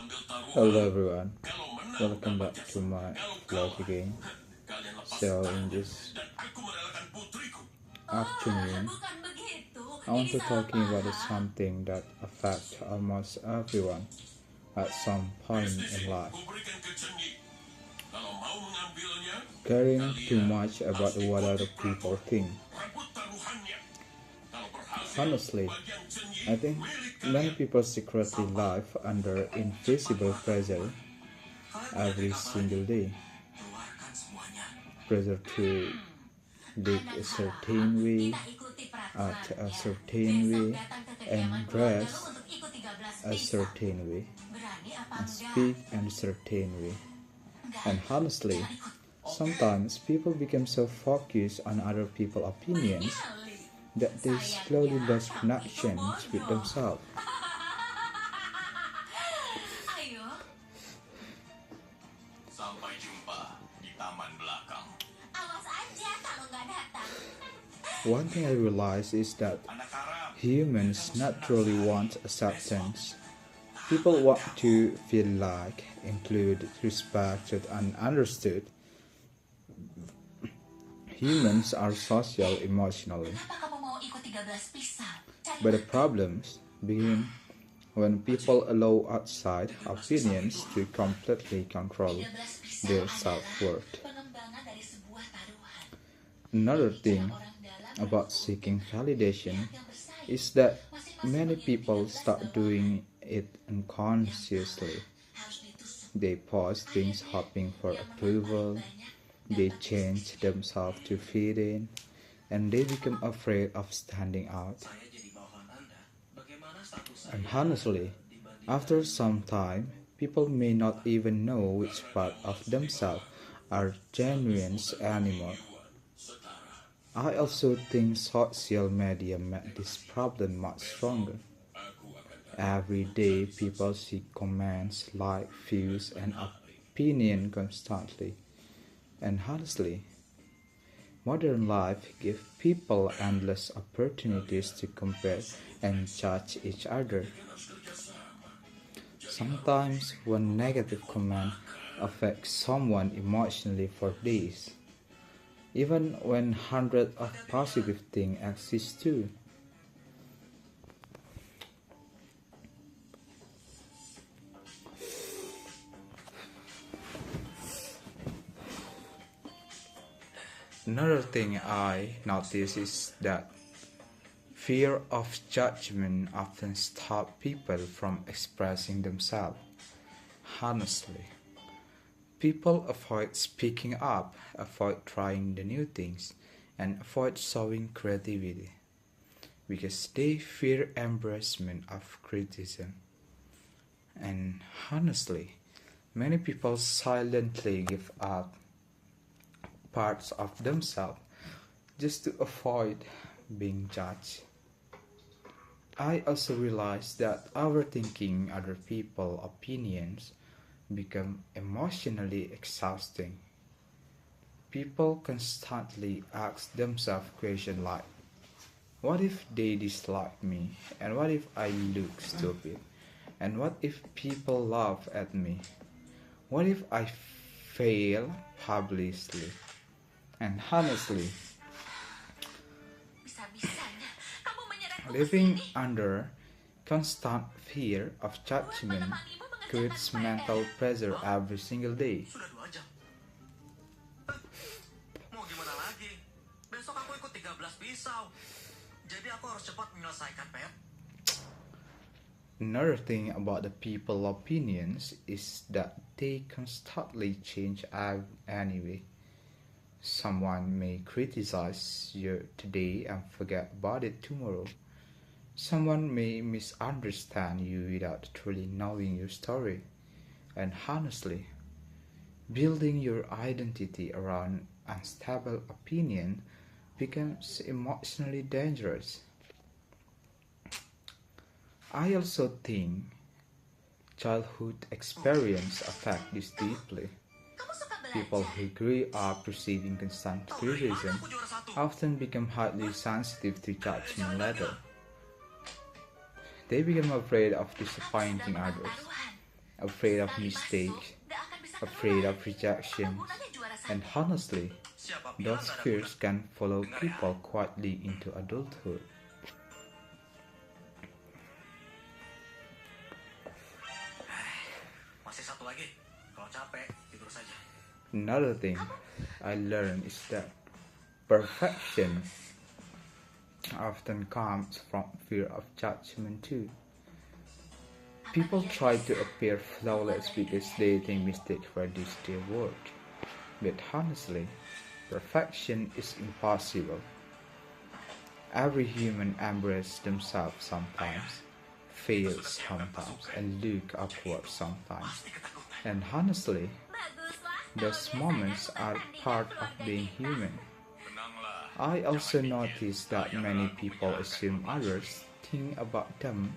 Hello everyone, welcome back to my vlog again. So in this afternoon, I want to talking about something that affects almost everyone at some point in life. Caring too much about what other people think. Honestly, I think many people secretly live under invisible pressure every single day. Pressure to look a certain way, act a certain way, and dress a certain way, and speak in a certain way. And honestly, sometimes people become so focused on other people's opinions that they slowly lose connections with themselves. Sampai jumpa di taman belakang. Awas aja kalau nggak datang. One thing I realize is that humans naturally want acceptance. People want to feel like included, respected, and understood. Humans are social emotionally. Kenapa kamu mau ikut 13 pisau? But the problems begin when people allow outside opinions to completely control their self-worth. Pengembangan dari sebuah taruhan. Another thing about seeking validation is that many people start doing it unconsciously. They post things hoping for approval, they change themselves to fit in, and they become afraid of standing out. And honestly, after some time, people may not even know which part of themselves are genuine anymore. I also think social media made this problem much stronger. Every day, people see comments, like, views, and opinion constantly. And honestly, modern life gives people endless opportunities to compare and judge each other. Sometimes one negative comment affects someone emotionally for days, even when hundreds of positive things exist too. Another thing I notice is that fear of judgment often stops people from expressing themselves. Honestly, people avoid speaking up, avoid trying the new things, and avoid showing creativity because they fear embarrassment of criticism. And honestly, many people silently give up parts of themselves just to avoid being judged. I also realize that overthinking other people's opinions become emotionally exhausting. People constantly ask themselves questions like, what if they dislike me? And what if I look stupid? And what if people laugh at me? What if I fail publicly? And honestly, Bisa-bisanya kamu menyerangku living kesini. under constant fear of judgment creates mental pressure every single day. Sudah 2 jam. Mau gimana lagi? Besok aku ikut 13 pisau. Jadi aku harus cepat menyelesaikan PR. Another thing about the people's opinions is that they constantly change anyway. Someone may criticize you today and forget about it tomorrow. Someone may misunderstand you without truly knowing your story. And honestly, building your identity around unstable opinion becomes emotionally dangerous. I also think childhood experience affect this deeply. Kamu suka People belajar. who grew up receiving constant criticism Aku juara 1. often become highly sensitive to judgment later. They become afraid of Aku disappointing sedang menang others. taruhan. afraid of mistakes, afraid of rejection, and honestly, those fears can follow people quietly into adulthood. Masih satu lagi. Kalau capek, tidur saja. Another thing I learned is that perfection often comes from fear of judgment too. People try to appear flawless because they think mistakes reduce their worth. But honestly, perfection is impossible. Every human embraces themselves sometimes, fails sometimes, and look upward sometimes. And honestly, those moments are part of being human. I also notice that many people assume others think about them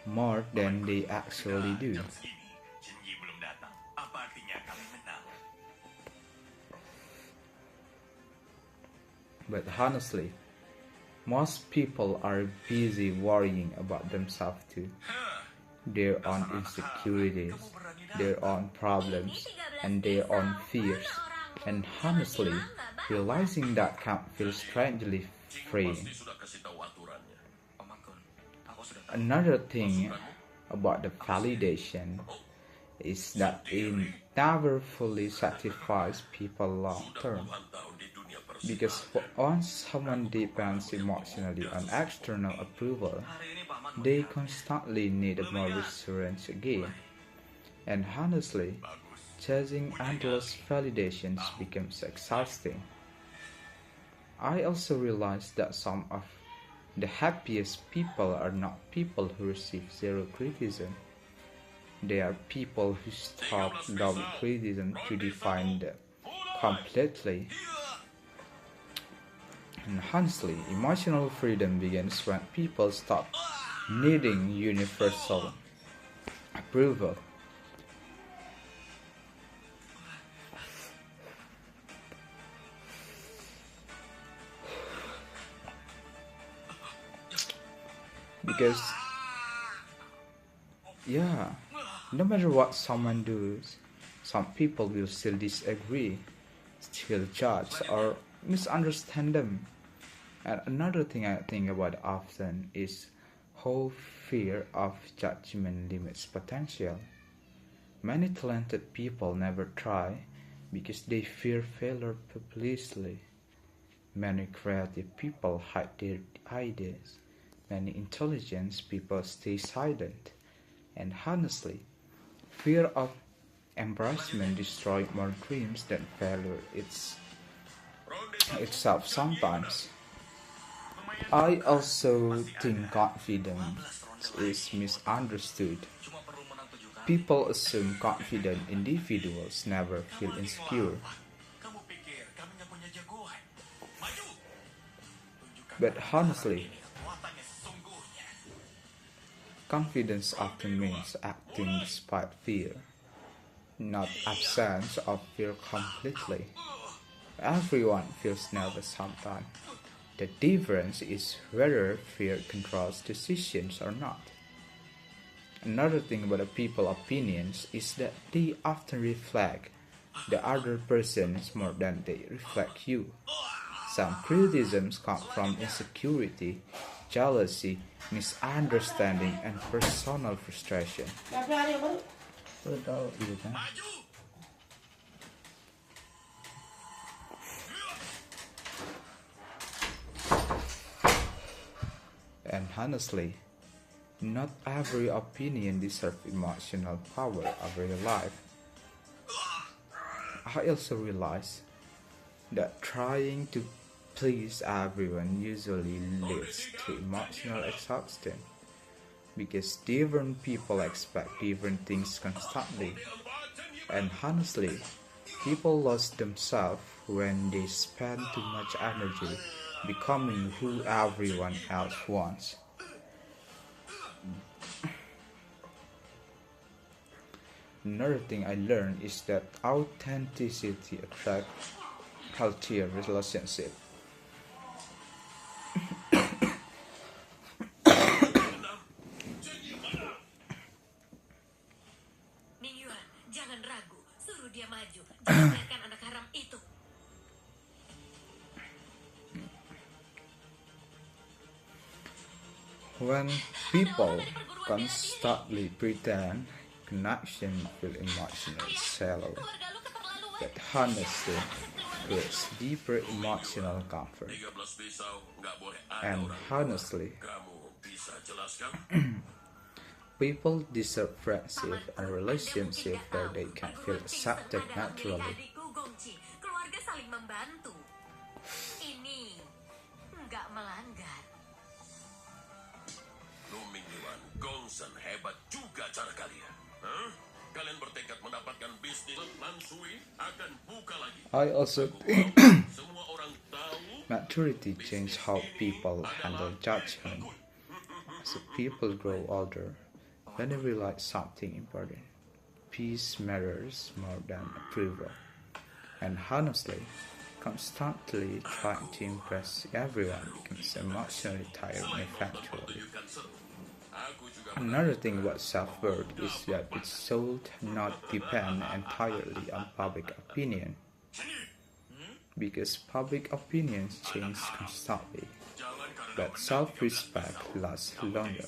more than they actually do. Jam segini, Shinji belum datang. Apa artinya kami menang? But honestly, most people are busy worrying about themselves too. Their own insecurities, their own problems, and their own fears. And honestly, realizing that can feel strangely freeing. Pasti sudah kasih tahu aturannya. Pamanku, aku sudah tahu. Another thing about the validation is that it never fully satisfies people long term. Puluhan tahun di dunia persib. Because once someone depends emotionally on external approval, Hari ini Paman they constantly need more reassurance again. And honestly, chasing endless validations becomes exhausting. I also realized that some of the happiest people are not people who receive zero criticism. They are people who stop allowing criticism to define them completely. And honestly, emotional freedom begins when people stop needing universal approval. Because, yeah, no matter what someone does, some people will still disagree, still judge, or misunderstand them. And another thing I think about often is how fear of judgment limits potential. Many talented people never try because they fear failure publicly. Many creative people hide their ideas. Many intelligent people stay silent. And honestly, fear of embarrassment destroys more dreams than failure itself sometimes. I also think confidence is misunderstood. cuma perlu menang 7 kali. People assume confident individuals never feel insecure. Kamu pikir kami nggak punya jagoan? Maju! Tunjukkan But honestly, kekuatannya sesungguhnya. confidence often means acting despite fear, not absence of fear completely. Everyone feels nervous sometimes. The difference is whether fear controls decisions or not. Another thing about the people's opinions is that they often reflect the other persons more than they reflect you. Some criticisms come from insecurity, jealousy, misunderstanding, and personal frustration. And honestly, not every opinion deserves emotional power of real life. I also realize that trying to please everyone usually leads to emotional exhaustion because different people expect different things constantly. And honestly, people lose themselves when they spend too much energy becoming who everyone else wants. Another thing I learned is that authenticity attracts healthier relationships. Mingyuan, jangan ragu. Suruh dia maju. Jangan biarkan anak haram itu. When people constantly pretend, connection feel emotionally shallow. But honestly creates deeper emotional comfort. 13 pisau nggak boleh And ada orang. honestly, Kamu bisa jelaskan? people deserve friendship and relationship where they can feel accepted naturally. Adikku Gongci, keluarga saling membantu. Ini nggak melanggar. Lu Mingyuan, Gongsan hebat juga cara kalian. Hah? Kalian bertekad mendapatkan bisnis. Lansui akan buka lagi. I also think Semua orang tahu maturity changes how people handle judgment. As people grow older, when they realize something important, peace matters more than approval. And honestly, constantly trying to impress everyone becomes emotionally tiring eventually. tunjukkan seru. Aku juga Another thing about self-worth is that it should not depend entirely on public opinion, because public opinions change constantly, jangan karena but self-respect lasts longer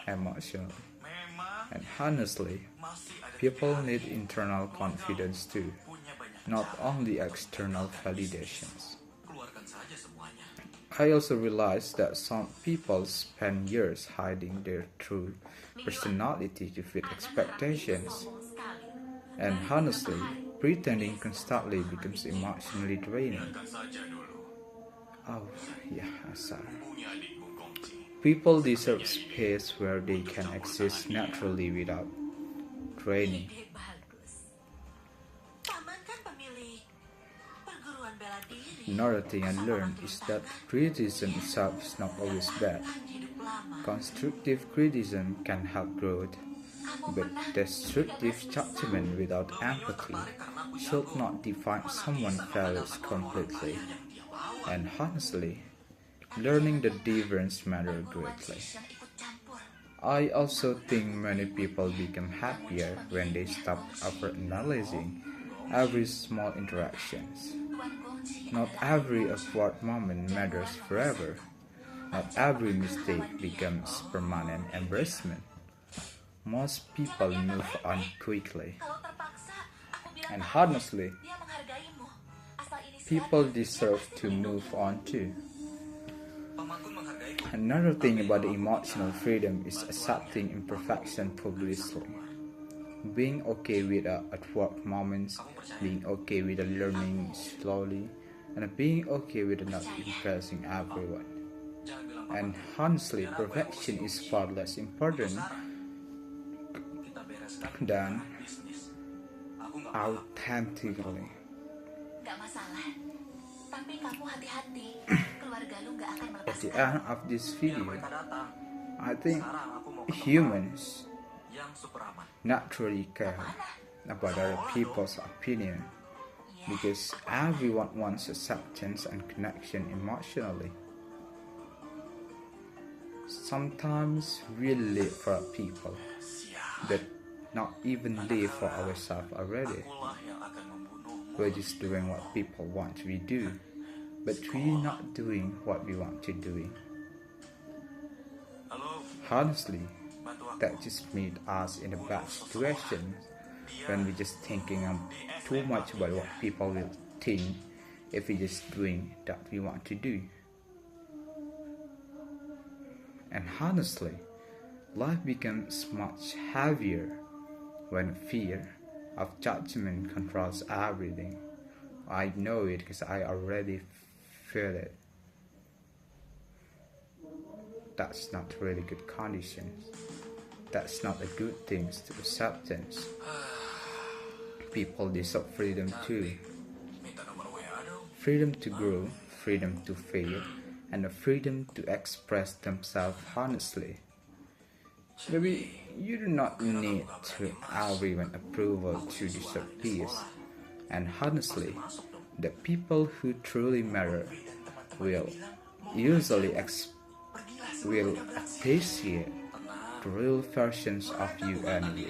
emotionally. Memang And honestly, masih ada people need internal confidence too, punya banyak not only external validations. keluarkan saja semuanya. I also realized that some people spend years hiding their true personality to fit expectations. Sombong sekali. And honestly, pretending constantly becomes emotionally draining. biarkan saja dulu. Oh, yeah, Asar. Hubungi adikmu Gongci. People deserve space where they can exist naturally without draining. Ide bagus. Paman kan pemilik perguruan bela diri. Another thing I learned is that criticism itself is not always bad. Hidup lama. Constructive criticism can help growth, but destructive judgment without empathy should not define someone's values completely. And honestly, learning the difference matters greatly. Yang ikut campur. I also think many people become happier when they stop overanalyzing every small interactions. Tuan Gongci Not every awkward moment matters forever. Not every mistake becomes permanent embarrassment. Most people move on quickly. kalau terpaksa aku bilang And maaf. honestly, Dia menghargaimu. Asal inisiatif people dia deserve pasti to melindungi. move on too. Pamanku menghargaiku. Another thing about the emotional freedom is accepting imperfection publicly. Being okay with awkward moments, being okay with learning slowly, and being okay with not impressing everyone. Jangan bilang And honestly, perfection is far less important kita bereskan than bisnis. Aku nggak paham. authentically. Nggak masalah. Tapi kamu hati-hati. Keluarga lu nggak akan At melepas the kamu. end of this video, Mereka datang. I think Sekarang aku mau ketemu humans yang super aman. naturally care about other people's opinion because everyone wants acceptance and connection emotionally. Sometimes we live for people, but not even live for ourselves already. Akulah yang akan membunuhmu. We're just doing what people want we do, but we're not doing what we want to do. Halo, Honestly, bantu aku. that just made us in a bad situation when we just thinking too much about what people will think if we just doing that we want to do. And honestly, life becomes much heavier when fear of judgment controls everything. I know it because I already feel it. That's not really good conditions. That's not a good thing to acceptance. People deserve freedom too. Minta nomor WA dong. Freedom to grow, freedom to fail, and the freedom to express themselves honestly. Maybe you do not need to everyone approval to deserve peace. And honestly, the people who truly matter will usually will appreciate the real versions of you anyway.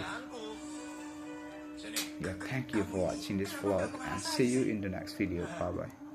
Yeah, thank you for watching this vlog and see you in the next video. Bye bye.